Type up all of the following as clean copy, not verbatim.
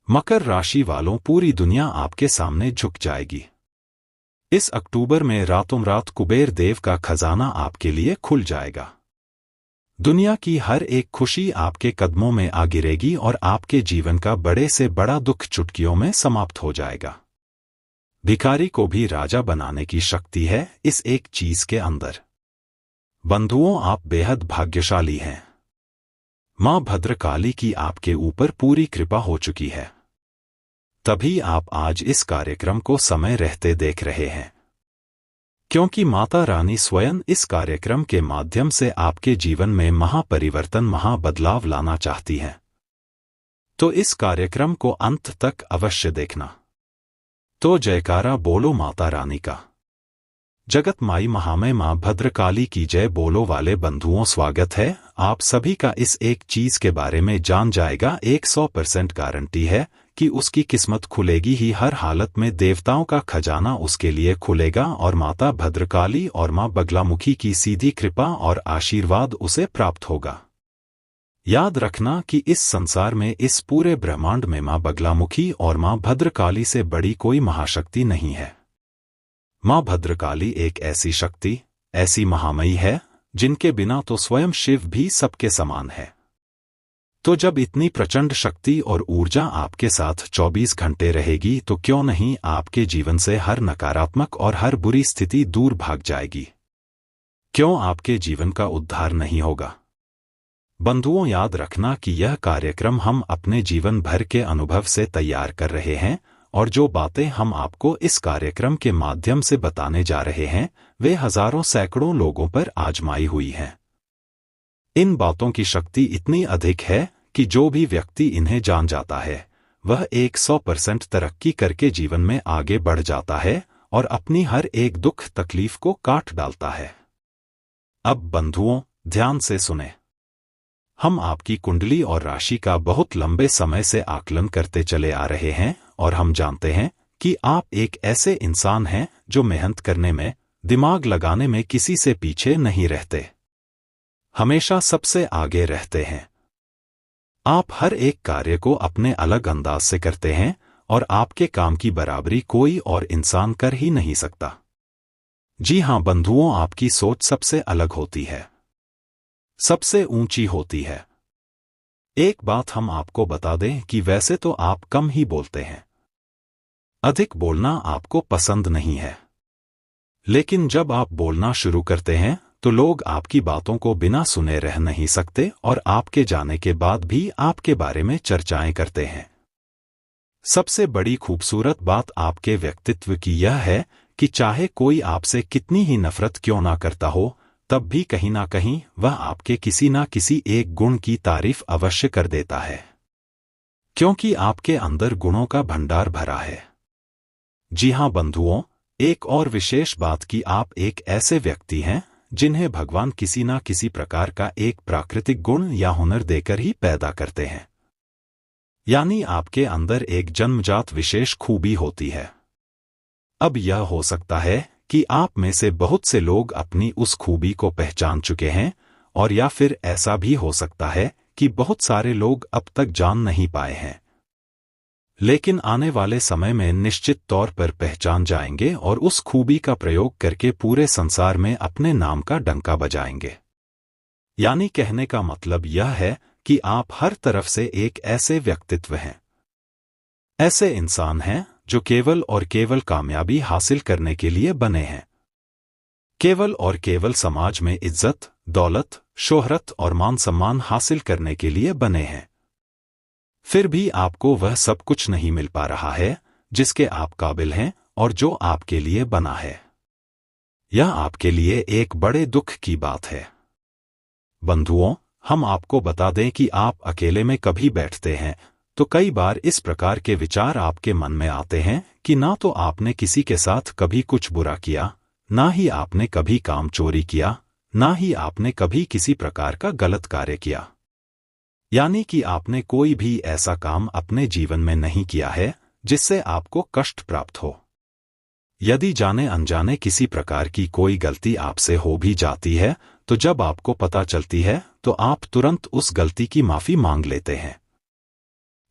मकर राशि वालों, पूरी दुनिया आपके सामने झुक जाएगी। इस अक्टूबर में रातों रात कुबेर देव का खजाना आपके लिए खुल जाएगा। दुनिया की हर एक खुशी आपके कदमों में आ गिरेगी और आपके जीवन का बड़े से बड़ा दुख चुटकियों में समाप्त हो जाएगा। भिखारी को भी राजा बनाने की शक्ति है इस एक चीज के अंदर। बंधुओं, आप बेहद भाग्यशाली हैं। मां भद्रकाली की आपके ऊपर पूरी कृपा हो चुकी है, तभी आप आज इस कार्यक्रम को समय रहते देख रहे हैं, क्योंकि माता रानी स्वयं इस कार्यक्रम के माध्यम से आपके जीवन में महापरिवर्तन, महाबदलाव लाना चाहती हैं। तो इस कार्यक्रम को अंत तक अवश्य देखना। तो जयकारा बोलो माता रानी का। जगत माई महामय मां भद्रकाली की जय बोलो। वाले बंधुओं, स्वागत है आप सभी का। इस एक चीज के बारे में जान जाएगा, 100% गारंटी है कि उसकी किस्मत खुलेगी ही। हर हालत में देवताओं का खजाना उसके लिए खुलेगा और माता भद्रकाली और मां बगलामुखी की सीधी कृपा और आशीर्वाद उसे प्राप्त होगा। याद रखना कि इस संसार में, इस पूरे ब्रह्मांड में मां बगलामुखी और मां भद्रकाली से बड़ी कोई महाशक्ति नहीं है। मां भद्रकाली एक ऐसी शक्ति, ऐसी महामयी है जिनके बिना तो स्वयं शिव भी सबके समान है। तो जब इतनी प्रचंड शक्ति और ऊर्जा आपके साथ 24 घंटे रहेगी, तो क्यों नहीं आपके जीवन से हर नकारात्मक और हर बुरी स्थिति दूर भाग जाएगी? क्यों आपके जीवन का उद्धार नहीं होगा? बंधुओं, याद रखना कि यह कार्यक्रम हम अपने जीवन भर के अनुभव से तैयार कर रहे हैं और जो बातें हम आपको इस कार्यक्रम के माध्यम से बताने जा रहे हैं, वे हजारों सैकड़ों लोगों पर आजमाई हुई हैं। इन बातों की शक्ति इतनी अधिक है कि जो भी व्यक्ति इन्हें जान जाता है, वह 100% तरक्की करके जीवन में आगे बढ़ जाता है और अपनी हर एक दुख तकलीफ को काट डालता है। अब बंधुओं, ध्यान से सुने। हम आपकी कुंडली और राशि का बहुत लंबे समय से आकलन करते चले आ रहे हैं और हम जानते हैं कि आप एक ऐसे इंसान हैं जो मेहनत करने में, दिमाग लगाने में किसी से पीछे नहीं रहते, हमेशा सबसे आगे रहते हैं। आप हर एक कार्य को अपने अलग अंदाज से करते हैं और आपके काम की बराबरी कोई और इंसान कर ही नहीं सकता। जी हां बंधुओं, आपकी सोच सबसे अलग होती है, सबसे ऊंची होती है। एक बात हम आपको बता दें कि वैसे तो आप कम ही बोलते हैं, अधिक बोलना आपको पसंद नहीं है, लेकिन जब आप बोलना शुरू करते हैं तो लोग आपकी बातों को बिना सुने रह नहीं सकते और आपके जाने के बाद भी आपके बारे में चर्चाएं करते हैं। सबसे बड़ी खूबसूरत बात आपके व्यक्तित्व की यह है कि चाहे कोई आपसे कितनी ही नफरत क्यों ना करता हो, तब भी कहीं ना कहीं वह आपके किसी ना किसी एक गुण की तारीफ अवश्य कर देता है, क्योंकि आपके अंदर गुणों का भंडार भरा है। जी हां बंधुओं, एक और विशेष बात कि आप एक ऐसे व्यक्ति हैं जिन्हें भगवान किसी ना किसी प्रकार का एक प्राकृतिक गुण या हुनर देकर ही पैदा करते हैं, यानी आपके अंदर एक जन्मजात विशेष खूबी होती है। अब यह हो सकता है कि आप में से बहुत से लोग अपनी उस खूबी को पहचान चुके हैं, और या फिर ऐसा भी हो सकता है कि बहुत सारे लोग अब तक जान नहीं पाए हैं, लेकिन आने वाले समय में निश्चित तौर पर पहचान जाएंगे और उस खूबी का प्रयोग करके पूरे संसार में अपने नाम का डंका बजाएंगे। यानी कहने का मतलब यह है कि आप हर तरफ से एक ऐसे व्यक्तित्व हैं, ऐसे इंसान हैं जो केवल और केवल कामयाबी हासिल करने के लिए बने हैं, केवल और केवल समाज में इज्जत, दौलत, शोहरत और मान सम्मान हासिल करने के लिए बने हैं। फिर भी आपको वह सब कुछ नहीं मिल पा रहा है जिसके आप काबिल हैं और जो आपके लिए बना है। यह आपके लिए एक बड़े दुख की बात है। बंधुओं, हम आपको बता दें कि आप अकेले में कभी बैठते हैं तो कई बार इस प्रकार के विचार आपके मन में आते हैं कि ना तो आपने किसी के साथ कभी कुछ बुरा किया, ना ही आपने कभी काम चोरी किया, ना ही आपने कभी किसी प्रकार का गलत कार्य किया, यानी कि आपने कोई भी ऐसा काम अपने जीवन में नहीं किया है जिससे आपको कष्ट प्राप्त हो। यदि जाने अनजाने किसी प्रकार की कोई गलती आपसे हो भी जाती है, तो जब आपको पता चलती है तो आप तुरंत उस गलती की माफी मांग लेते हैं।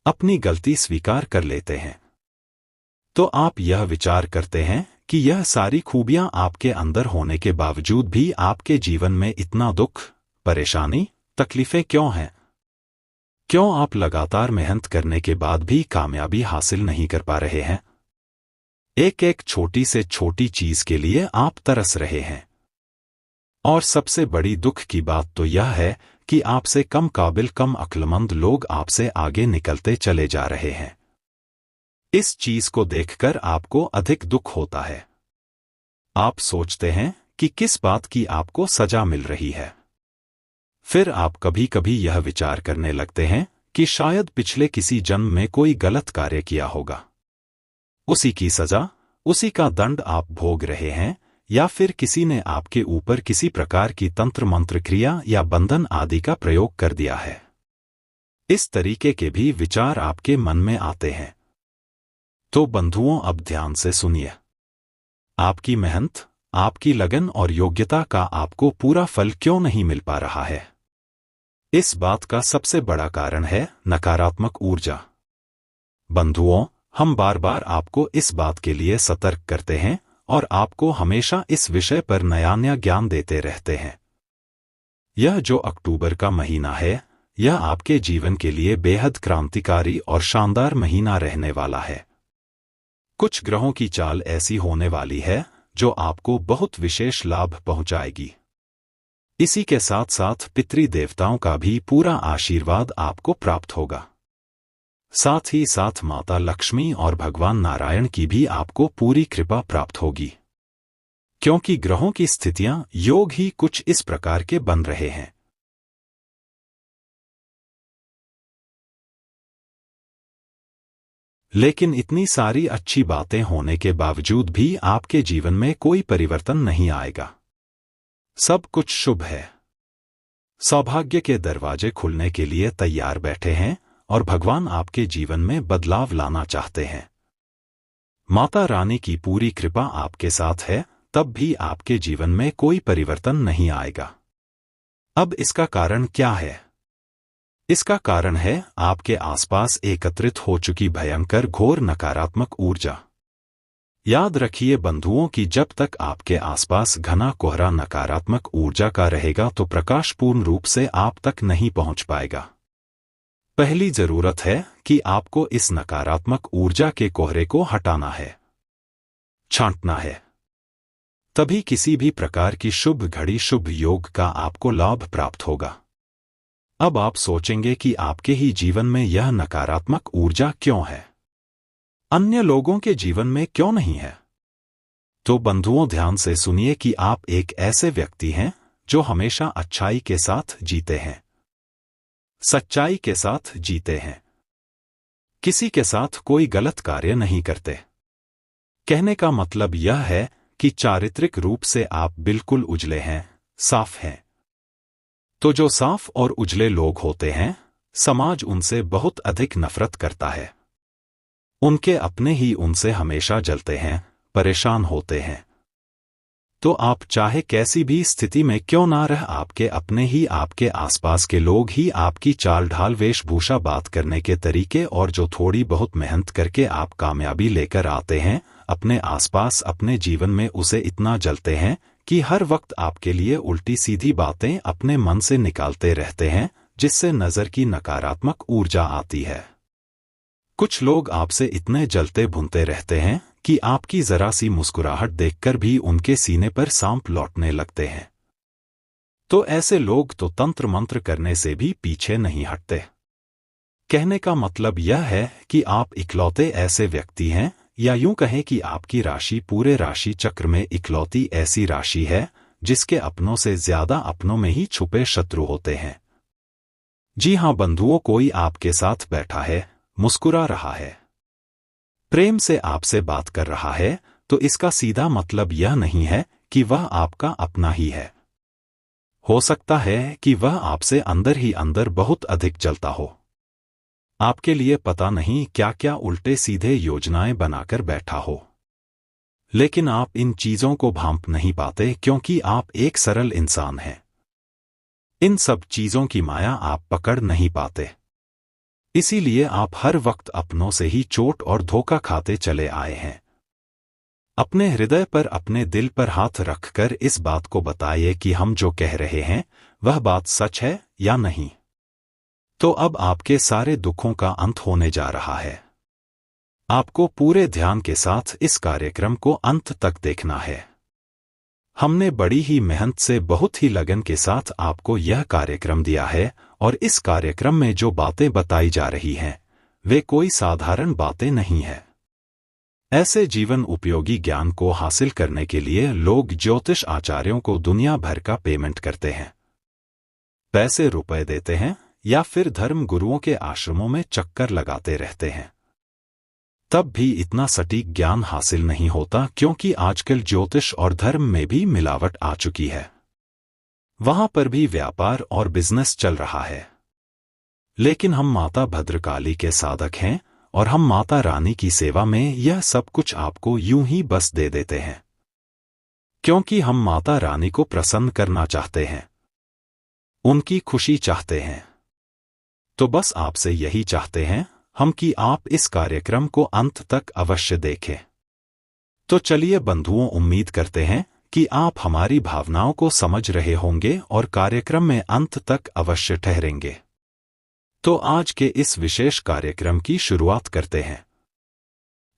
अपनी गलती स्वीकार कर लेते हैं, तो आप यह विचार करते हैं कि यह सारी खूबियां आपके अंदर होने के बावजूद भी आपके जीवन में इतना दुख, परेशानी, तकलीफें क्यों हैं? क्यों आप लगातार मेहनत करने के बाद भी कामयाबी हासिल नहीं कर पा रहे हैं? एक एक छोटी से छोटी चीज के लिए आप तरस रहे हैं। और सबसे बड़ी दुख की बात तो यह है कि आपसे कम काबिल, कम अक्लमंद लोग आपसे आगे निकलते चले जा रहे हैं। इस चीज को देखकर आपको अधिक दुख होता है। आप सोचते हैं कि किस बात की आपको सजा मिल रही है। फिर आप कभी कभी यह विचार करने लगते हैं कि शायद पिछले किसी जन्म में कोई गलत कार्य किया होगा। उसी की सजा, उसी का दंड आप भोग रहे हैं, या फिर किसी ने आपके ऊपर किसी प्रकार की तंत्र मंत्र क्रिया या बंधन आदि का प्रयोग कर दिया है। इस तरीके के भी विचार आपके मन में आते हैं। तो बंधुओं, अब ध्यान से सुनिए। आपकी मेहनत, आपकी लगन और योग्यता का आपको पूरा फल क्यों नहीं मिल पा रहा है? इस बात का सबसे बड़ा कारण है नकारात्मक ऊर्जा। बंधुओं, हम बार बार आपको इस बात के लिए सतर्क करते हैं और आपको हमेशा इस विषय पर नया नया ज्ञान देते रहते हैं। यह जो अक्टूबर का महीना है, यह आपके जीवन के लिए बेहद क्रांतिकारी और शानदार महीना रहने वाला है। कुछ ग्रहों की चाल ऐसी होने वाली है जो आपको बहुत विशेष लाभ पहुंचाएगी। इसी के साथ साथ पितृ देवताओं का भी पूरा आशीर्वाद आपको प्राप्त होगा। साथ ही साथ माता लक्ष्मी और भगवान नारायण की भी आपको पूरी कृपा प्राप्त होगी, क्योंकि ग्रहों की स्थितियां, योग ही कुछ इस प्रकार के बन रहे हैं। लेकिन इतनी सारी अच्छी बातें होने के बावजूद भी आपके जीवन में कोई परिवर्तन नहीं आएगा। सब कुछ शुभ है। सौभाग्य के दरवाजे खुलने के लिए तैयार बैठे हैं और भगवान आपके जीवन में बदलाव लाना चाहते हैं। माता रानी की पूरी कृपा आपके साथ है, तब भी आपके जीवन में कोई परिवर्तन नहीं आएगा। अब इसका कारण क्या है? इसका कारण है आपके आसपास एकत्रित हो चुकी भयंकर घोर नकारात्मक ऊर्जा। याद रखिए बंधुओं कि जब तक आपके आसपास घना कोहरा नकारात्मक ऊर्जा का रहेगा तो प्रकाश पूर्ण रूप से आप तक नहीं पहुंच पाएगा। पहली जरूरत है कि आपको इस नकारात्मक ऊर्जा के कोहरे को हटाना है, छांटना है। तभी किसी भी प्रकार की शुभ घड़ी, शुभ योग का आपको लाभ प्राप्त होगा। अब आप सोचेंगे कि आपके ही जीवन में यह नकारात्मक ऊर्जा क्यों है, अन्य लोगों के जीवन में क्यों नहीं है? तो बंधुओं, ध्यान से सुनिए कि आप एक ऐसे व्यक्ति हैं जो हमेशा अच्छाई के साथ जीते हैं, सच्चाई के साथ जीते हैं, किसी के साथ कोई गलत कार्य नहीं करते। कहने का मतलब यह है कि चारित्रिक रूप से आप बिल्कुल उजले हैं, साफ हैं। तो जो साफ और उजले लोग होते हैं, समाज उनसे बहुत अधिक नफरत करता है। उनके अपने ही उनसे हमेशा जलते हैं, परेशान होते हैं। तो आप चाहे कैसी भी स्थिति में क्यों ना रह, आपके अपने ही, आपके आसपास के लोग ही आपकी चाल ढाल, वेशभूषा, बात करने के तरीके और जो थोड़ी बहुत मेहनत करके आप कामयाबी लेकर आते हैं अपने आसपास, अपने जीवन में, उसे इतना जलते हैं कि हर वक्त आपके लिए उल्टी सीधी बातें अपने मन से निकालते रहते हैं, जिससे नजर की नकारात्मक ऊर्जा आती है। कुछ लोग आपसे इतने जलते भुनते रहते हैं कि आपकी जरा सी मुस्कुराहट देखकर भी उनके सीने पर सांप लौटने लगते हैं। तो ऐसे लोग तो तंत्र मंत्र करने से भी पीछे नहीं हटते। कहने का मतलब यह है कि आप इकलौते ऐसे व्यक्ति हैं, या यूं कहें कि आपकी राशि पूरे राशि चक्र में इकलौती ऐसी राशि है जिसके अपनों से ज्यादा अपनों में ही छुपे शत्रु होते हैं। जी हां बंधुओं, कोई आपके साथ बैठा है, मुस्कुरा रहा है, प्रेम से आपसे बात कर रहा है, तो इसका सीधा मतलब यह नहीं है कि वह आपका अपना ही है। हो सकता है कि वह आपसे अंदर ही अंदर बहुत अधिक जलता हो। आपके लिए पता नहीं क्या क्या उल्टे सीधे योजनाएं बनाकर बैठा हो। लेकिन आप इन चीजों को भांप नहीं पाते क्योंकि आप एक सरल इंसान हैं। इन सब चीजों की माया आप पकड़ नहीं पाते। इसीलिए आप हर वक्त अपनों से ही चोट और धोखा खाते चले आए हैं। अपने हृदय पर, अपने दिल पर हाथ रखकर इस बात को बताइए कि हम जो कह रहे हैं वह बात सच है या नहीं। तो अब आपके सारे दुखों का अंत होने जा रहा है। आपको पूरे ध्यान के साथ इस कार्यक्रम को अंत तक देखना है। हमने बड़ी ही मेहनत से, बहुत ही लगन के साथ आपको यह कार्यक्रम दिया है, और इस कार्यक्रम में जो बातें बताई जा रही हैं वे कोई साधारण बातें नहीं है। ऐसे जीवन उपयोगी ज्ञान को हासिल करने के लिए लोग ज्योतिष आचार्यों को दुनिया भर का पेमेंट करते हैं, पैसे रुपए देते हैं, या फिर धर्म गुरुओं के आश्रमों में चक्कर लगाते रहते हैं। तब भी इतना सटीक ज्ञान हासिल नहीं होता, क्योंकि आजकल ज्योतिष और धर्म में भी मिलावट आ चुकी है। वहां पर भी व्यापार और बिजनेस चल रहा है। लेकिन हम माता भद्रकाली के साधक हैं, और हम माता रानी की सेवा में यह सब कुछ आपको यूं ही बस दे देते हैं, क्योंकि हम माता रानी को प्रसन्न करना चाहते हैं, उनकी खुशी चाहते हैं। तो बस आपसे यही चाहते हैं हम कि आप इस कार्यक्रम को अंत तक अवश्य देखें। तो चलिए बंधुओं, उम्मीद करते हैं कि आप हमारी भावनाओं को समझ रहे होंगे और कार्यक्रम में अंत तक अवश्य ठहरेंगे। तो आज के इस विशेष कार्यक्रम की शुरुआत करते हैं।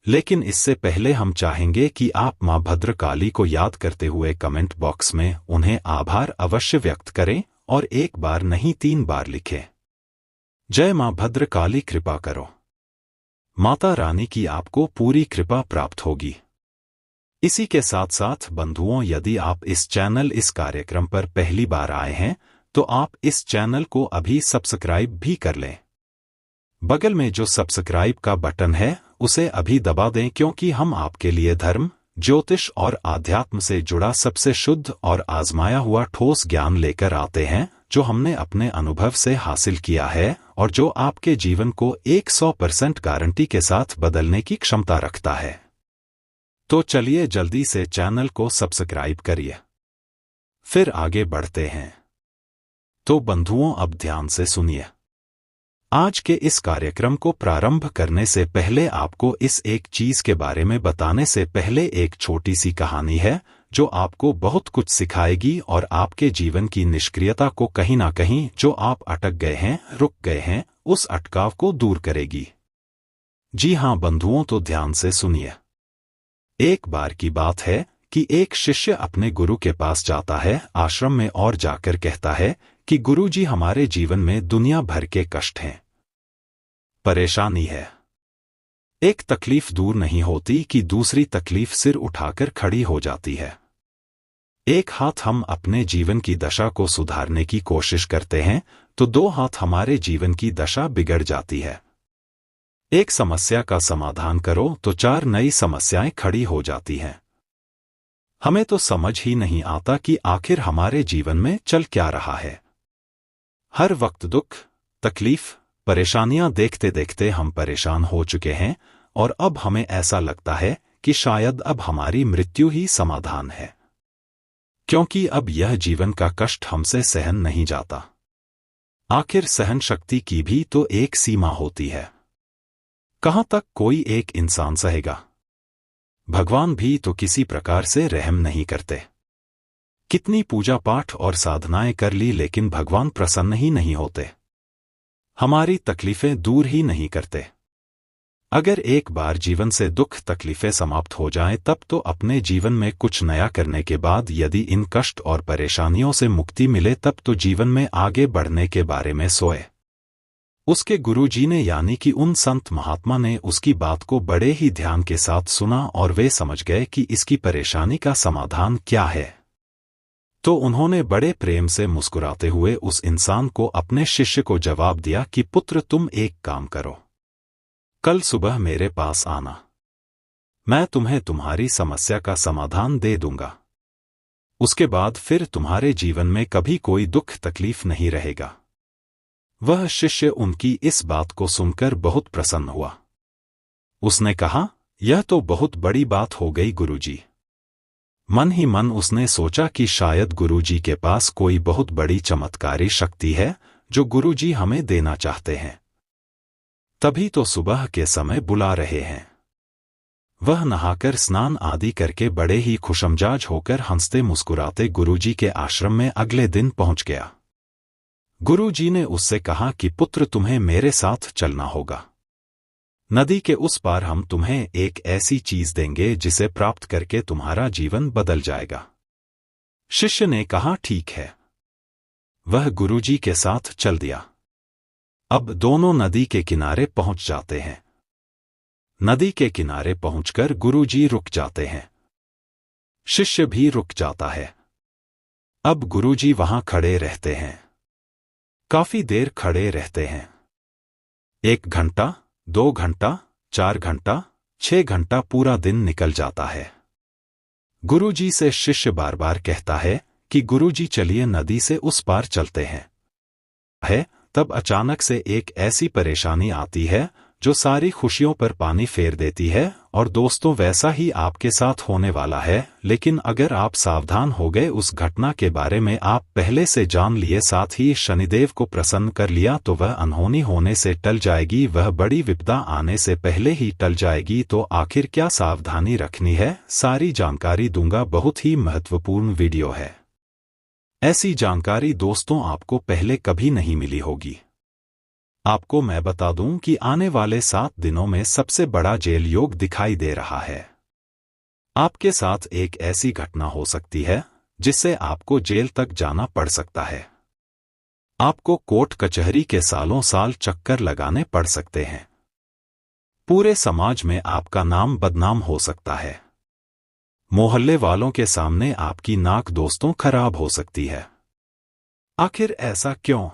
लेकिन इससे पहले हम चाहेंगे कि आप मां भद्रकाली को याद करते हुए कमेंट बॉक्स में उन्हें आभार अवश्य व्यक्त करें, और एक बार नहीं 3 बार लिखें। जय मां भद्रकाली, कृपा करो। माता रानी की आपको पूरी कृपा प्राप्त होगी। इसी के साथ साथ बंधुओं, यदि आप इस चैनल, इस कार्यक्रम पर पहली बार आए हैं तो आप इस चैनल को अभी सब्सक्राइब भी कर लें। बगल में जो सब्सक्राइब का बटन है उसे अभी दबा दें, क्योंकि हम आपके लिए धर्म, ज्योतिष और आध्यात्म से जुड़ा सबसे शुद्ध और आजमाया हुआ ठोस ज्ञान लेकर आते हैं, जो हमने अपने अनुभव से हासिल किया है और जो आपके जीवन को 100% गारंटी के साथ बदलने की क्षमता रखता है। तो चलिए जल्दी से चैनल को सब्सक्राइब करिए। फिर आगे बढ़ते हैं। तो बंधुओं, अब ध्यान से सुनिए। आज के इस कार्यक्रम को प्रारंभ करने से पहले आपको इस एक चीज के बारे में बताने से पहले एक छोटी सी कहानी है, जो आपको बहुत कुछ सिखाएगी और आपके जीवन की निष्क्रियता को कहीं ना कहीं, जो आप अटक गए हैं, रुक गए हैं, उस अटकाव को दूर करेगी। जी हां बंधुओं, तो ध्यान से सुनिए। एक बार की बात है कि एक शिष्य अपने गुरु के पास जाता है आश्रम में, और जाकर कहता है कि गुरुजी, हमारे जीवन में दुनिया भर के कष्ट हैं, परेशानी है। एक तकलीफ दूर नहीं होती कि दूसरी तकलीफ सिर उठाकर खड़ी हो जाती है। एक हाथ हम अपने जीवन की दशा को सुधारने की कोशिश करते हैं तो 2 हाथ हमारे जीवन की दशा बिगड़ जाती है। एक समस्या का समाधान करो तो 4 नई समस्याएं खड़ी हो जाती हैं। हमें तो समझ ही नहीं आता कि आखिर हमारे जीवन में चल क्या रहा है। हर वक्त दुख, तकलीफ, परेशानियां देखते देखते हम परेशान हो चुके हैं, और अब हमें ऐसा लगता है कि शायद अब हमारी मृत्यु ही समाधान है, क्योंकि अब यह जीवन का कष्ट हमसे सहन नहीं जाता। आखिर सहन शक्ति की भी तो एक सीमा होती है। कहां तक कोई एक इंसान सहेगा? भगवान भी तो किसी प्रकार से रहम नहीं करते। कितनी पूजा पाठ और साधनाएं कर ली, लेकिन भगवान प्रसन्न ही नहीं होते, हमारी तकलीफें दूर ही नहीं करते। अगर एक बार जीवन से दुख तकलीफें समाप्त हो जाएं, तब तो अपने जीवन में कुछ नया करने के बाद यदि इन कष्ट और परेशानियों से मुक्ति मिले, तब तो जीवन में आगे बढ़ने के बारे में सोए। उसके गुरुजी ने, यानी कि उन संत महात्मा ने, उसकी बात को बड़े ही ध्यान के साथ सुना, और वे समझ गए कि इसकी परेशानी का समाधान क्या है। तो उन्होंने बड़े प्रेम से मुस्कुराते हुए उस इंसान को, अपने शिष्य को जवाब दिया कि पुत्र, तुम एक काम करो, कल सुबह मेरे पास आना, मैं तुम्हें तुम्हारी समस्या का समाधान दे दूंगा। उसके बाद फिर तुम्हारे जीवन में कभी कोई दुख तकलीफ नहीं रहेगा। वह शिष्य उनकी इस बात को सुनकर बहुत प्रसन्न हुआ। उसने कहा, यह तो बहुत बड़ी बात हो गई गुरुजी। मन ही मन उसने सोचा कि शायद गुरुजी के पास कोई बहुत बड़ी चमत्कारी शक्ति है जो गुरुजी हमें देना चाहते हैं। तभी तो सुबह के समय बुला रहे हैं। वह नहाकर स्नान आदि करके बड़े ही खुशमिजाज होकर हंसते मुस्कुराते गुरुजी के आश्रम में अगले दिन पहुंच गया। गुरुजी ने उससे कहा कि पुत्र, तुम्हें मेरे साथ चलना होगा। नदी के उस पार हम तुम्हें एक ऐसी चीज देंगे जिसे प्राप्त करके तुम्हारा जीवन बदल जाएगा। शिष्य ने कहा, ठीक है। वह गुरुजी के साथ चल दिया। अब दोनों नदी के किनारे पहुंच जाते हैं। नदी के किनारे पहुंचकर गुरुजी रुक जाते हैं। शिष्य भी रुक जाता है। अब गुरुजी वहां खड़े रहते हैं। काफी देर खड़े रहते हैं। 1 घंटा, 2 घंटा, 4 घंटा, 6 घंटा, पूरा दिन निकल जाता है। गुरुजी से शिष्य बार बार कहता है कि गुरुजी चलिए नदी से उस पार चलते हैं। तब अचानक से एक ऐसी परेशानी आती है जो सारी खुशियों पर पानी फेर देती है। और दोस्तों, वैसा ही आपके साथ होने वाला है। लेकिन अगर आप सावधान हो गए, उस घटना के बारे में आप पहले से जान लिए, साथ ही शनिदेव को प्रसन्न कर लिया, तो वह अनहोनी होने से टल जाएगी, वह बड़ी विपदा आने से पहले ही टल जाएगी। तो आखिर क्या सावधानी रखनी है, सारी जानकारी दूंगा। बहुत ही महत्वपूर्ण वीडियो है। ऐसी जानकारी दोस्तों आपको पहले कभी नहीं मिली होगी। आपको मैं बता दूं कि आने वाले 7 दिनों में सबसे बड़ा जेल योग दिखाई दे रहा है। आपके साथ एक ऐसी घटना हो सकती है जिससे आपको जेल तक जाना पड़ सकता है। आपको कोर्ट कचहरी के सालों साल चक्कर लगाने पड़ सकते हैं। पूरे समाज में आपका नाम बदनाम हो सकता है। मोहल्ले वालों के सामने आपकी नाक दोस्तों खराब हो सकती है। आखिर ऐसा क्यों?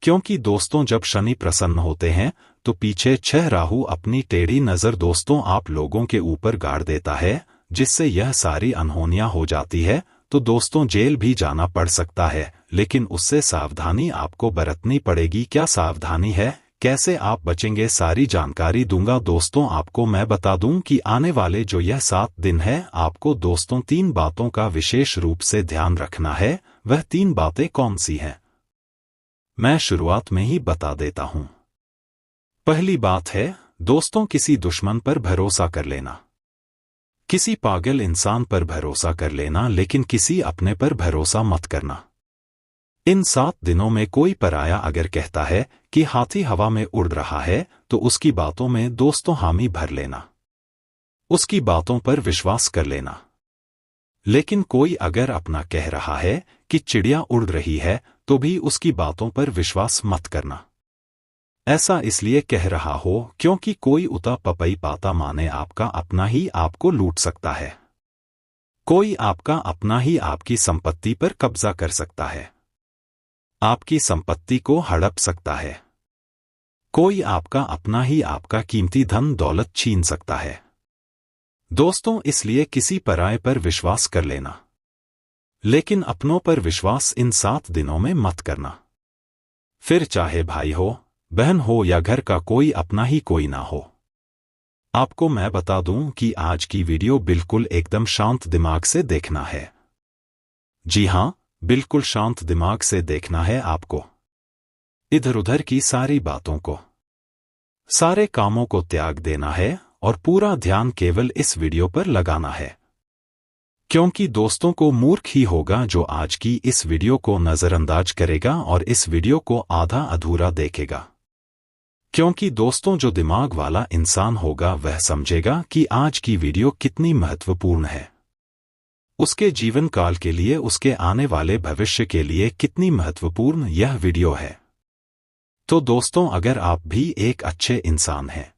क्योंकि दोस्तों, जब शनि प्रसन्न होते हैं तो पीछे 6 राहु अपनी टेढ़ी नजर दोस्तों आप लोगों के ऊपर गाड़ देता है, जिससे यह सारी अनहोनियां हो जाती है। तो दोस्तों, जेल भी जाना पड़ सकता है, लेकिन उससे सावधानी आपको बरतनी पड़ेगी। क्या सावधानी है, कैसे आप बचेंगे, सारी जानकारी दूंगा। दोस्तों, आपको मैं बता दूं कि आने वाले जो यह 7 दिन है, आपको दोस्तों 3 बातों का विशेष रूप से ध्यान रखना है। वह 3 बातें कौन सी हैं, मैं शुरुआत में ही बता देता हूं। पहली बात है दोस्तों, किसी दुश्मन पर भरोसा कर लेना। किसी पागल इंसान पर भरोसा कर लेना, लेकिन किसी अपने पर भरोसा मत करना। इन 7 दिनों में कोई पराया अगर कहता है कि हाथी हवा में उड़ रहा है, तो उसकी बातों में दोस्तों हामी भर लेना, उसकी बातों पर विश्वास कर लेना। लेकिन कोई अगर अपना कह रहा है कि चिड़िया उड़ रही है, तो भी उसकी बातों पर विश्वास मत करना। ऐसा इसलिए कह रहा हो क्योंकि कोई उता पपई पाता माने आपका अपना ही आपको लूट सकता है। कोई आपका अपना ही आपकी संपत्ति पर कब्जा कर सकता है, आपकी संपत्ति को हड़प सकता है। कोई आपका अपना ही आपका कीमती धन दौलत छीन सकता है। दोस्तों, इसलिए किसी पराये पर विश्वास कर लेना, लेकिन अपनों पर विश्वास इन 7 दिनों में मत करना। फिर चाहे भाई हो, बहन हो या घर का कोई अपना ही कोई ना हो। आपको मैं बता दूं कि आज की वीडियो बिल्कुल एकदम शांत दिमाग से देखना है। जी हां, बिल्कुल शांत दिमाग से देखना है आपको। इधर उधर की सारी बातों को, सारे कामों को त्याग देना है और पूरा ध्यान केवल इस वीडियो पर लगाना है। क्योंकि दोस्तों, को मूर्ख ही होगा जो आज की इस वीडियो को नजरअंदाज करेगा और इस वीडियो को आधा अधूरा देखेगा। क्योंकि दोस्तों, जो दिमाग वाला इंसान होगा वह समझेगा कि आज की वीडियो कितनी महत्वपूर्ण है, उसके जीवन काल के लिए, उसके आने वाले भविष्य के लिए कितनी महत्वपूर्ण यह वीडियो है। तो दोस्तों, अगर आप भी एक अच्छे इंसान हैं,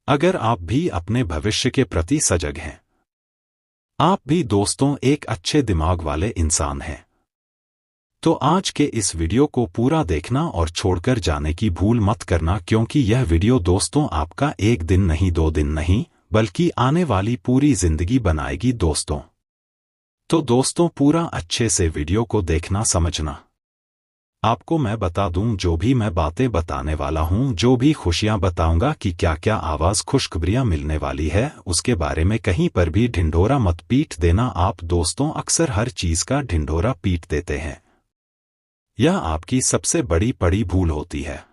अगर आप भी अपने भविष्य के प्रति सजग हैं, आप भी दोस्तों एक अच्छे दिमाग वाले इंसान हैं, तो आज के इस वीडियो को पूरा देखना और छोड़कर जाने की भूल मत करना। क्योंकि यह वीडियो दोस्तों आपका 1 दिन नहीं, 2 दिन नहीं, बल्कि आने वाली पूरी जिंदगी बनाएगी दोस्तों। तो दोस्तों, पूरा अच्छे से वीडियो को देखना, समझना। आपको मैं बता दूं, जो भी मैं बातें बताने वाला हूं, जो भी खुशियां बताऊंगा कि क्या क्या आवाज खुशखबरियां मिलने वाली है, उसके बारे में कहीं पर भी ढिंढोरा मत पीट देना। आप दोस्तों अक्सर हर चीज का ढिंढोरा पीट देते हैं, यह आपकी सबसे बड़ी भूल होती है।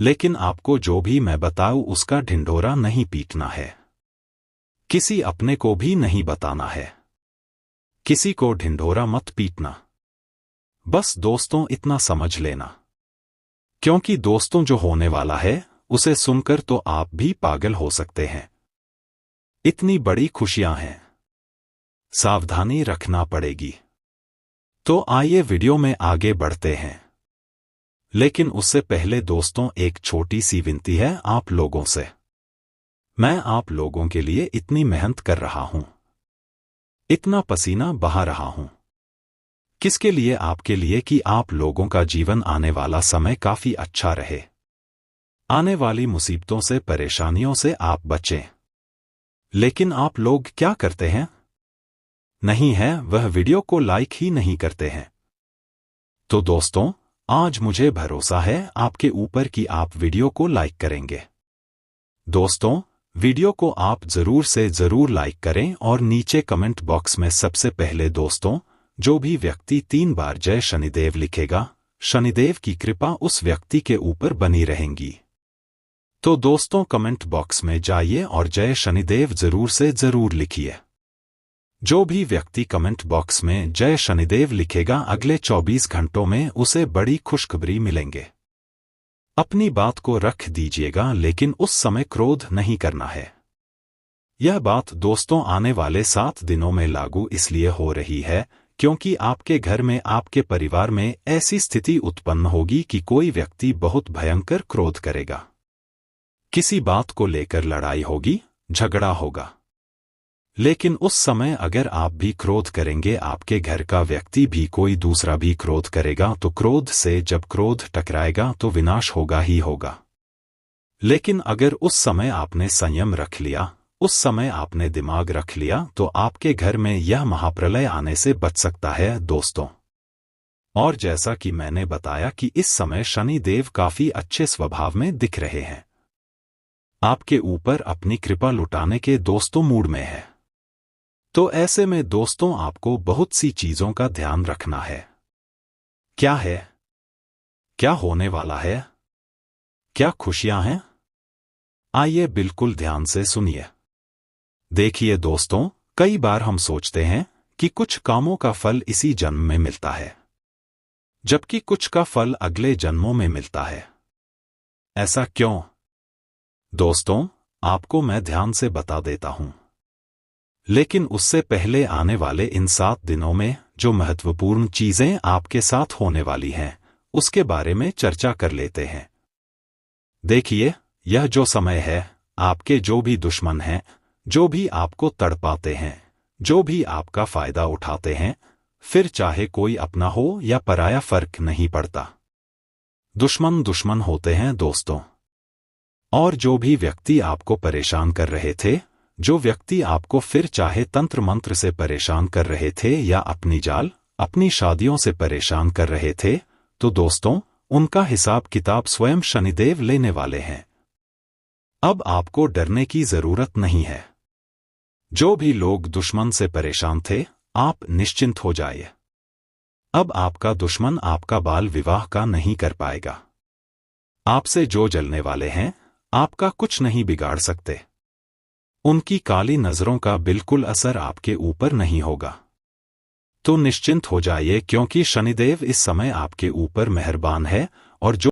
लेकिन आपको जो भी मैं बताऊं उसका ढिंढोरा नहीं पीटना है। किसी अपने को भी नहीं बताना है। किसी को ढिंढोरा मत पीटना। बस दोस्तों इतना समझ लेना। क्योंकि दोस्तों जो होने वाला है उसे सुनकर तो आप भी पागल हो सकते हैं। इतनी बड़ी खुशियां हैं। सावधानी रखना पड़ेगी। तो आइए वीडियो में आगे बढ़ते हैं। लेकिन उससे पहले दोस्तों एक छोटी सी विनती है आप लोगों से। मैं आप लोगों के लिए इतनी मेहनत कर रहा हूं, इतना पसीना बहा रहा हूं। किसके लिए? आपके लिए, कि आप लोगों का जीवन आने वाला समय काफी अच्छा रहे। आने वाली मुसीबतों से, परेशानियों से आप बचें। लेकिन आप लोग क्या करते हैं? नहीं है, वह वीडियो को लाइक ही नहीं करते हैं। तो दोस्तों, आज मुझे भरोसा है आपके ऊपर कि आप वीडियो को लाइक करेंगे। दोस्तों, वीडियो को आप जरूर से जरूर लाइक करें और नीचे कमेंट बॉक्स में सबसे पहले दोस्तों, जो भी व्यक्ति 3 बार जय शनिदेव लिखेगा, शनिदेव की कृपा उस व्यक्ति के ऊपर बनी रहेंगी। तो दोस्तों, कमेंट बॉक्स में जाइए और जय शनिदेव जरूर से जरूर लिखिए। जो भी व्यक्ति कमेंट बॉक्स में जय शनिदेव लिखेगा, अगले 24 घंटों में उसे बड़ी खुशखबरी मिलेंगे। अपनी बात को रख दीजिएगा, लेकिन उस समय क्रोध नहीं करना है। यह बात दोस्तों आने वाले 7 दिनों में लागू इसलिए हो रही है क्योंकि आपके घर में, आपके परिवार में ऐसी स्थिति उत्पन्न होगी कि कोई व्यक्ति बहुत भयंकर क्रोध करेगा। किसी बात को लेकर लड़ाई होगी, झगड़ा होगा। लेकिन उस समय अगर आप भी क्रोध करेंगे, आपके घर का व्यक्ति भी, कोई दूसरा भी क्रोध करेगा, तो क्रोध से जब क्रोध टकराएगा तो विनाश होगा ही होगा। लेकिन अगर उस समय आपने संयम रख लिया, उस समय आपने दिमाग रख लिया, तो आपके घर में यह महाप्रलय आने से बच सकता है दोस्तों। और जैसा कि मैंने बताया कि इस समय शनि देव काफी अच्छे स्वभाव में दिख रहे हैं, आपके ऊपर अपनी कृपा लुटाने के दोस्तों मूड में है। तो ऐसे में दोस्तों आपको बहुत सी चीजों का ध्यान रखना है। क्या है? क्या होने वाला है? क्या खुशियां हैं? आइए बिल्कुल ध्यान से सुनिए। देखिए दोस्तों, कई बार हम सोचते हैं कि कुछ कामों का फल इसी जन्म में मिलता है, जबकि कुछ का फल अगले जन्मों में मिलता है। ऐसा क्यों? दोस्तों, आपको मैं ध्यान से बता देता हूं। लेकिन उससे पहले आने वाले इन 7 दिनों में जो महत्वपूर्ण चीजें आपके साथ होने वाली हैं, उसके बारे में चर्चा कर लेते हैं। देखिए, यह जो समय है, आपके जो भी दुश्मन हैं, जो भी आपको तड़पाते हैं, जो भी आपका फायदा उठाते हैं, फिर चाहे कोई अपना हो या पराया, फर्क नहीं पड़ता। दुश्मन दुश्मन होते हैं दोस्तों। और जो भी व्यक्ति आपको परेशान कर रहे थे, जो व्यक्ति आपको फिर चाहे तंत्र मंत्र से परेशान कर रहे थे या अपनी जाल, अपनी शादियों से परेशान कर रहे थे, तो दोस्तों उनका हिसाब किताब स्वयं शनिदेव लेने वाले हैं। अब आपको डरने की जरूरत नहीं है। जो भी लोग दुश्मन से परेशान थे, आप निश्चिंत हो जाइए। अब आपका दुश्मन आपका बाल विवाह का नहीं कर पाएगा। आपसे जो जलने वाले हैं, आपका कुछ नहीं बिगाड़ सकते। उनकी काली नजरों का बिल्कुल असर आपके ऊपर नहीं होगा। तो निश्चिंत हो जाइए, क्योंकि शनिदेव इस समय आपके ऊपर मेहरबान है और जो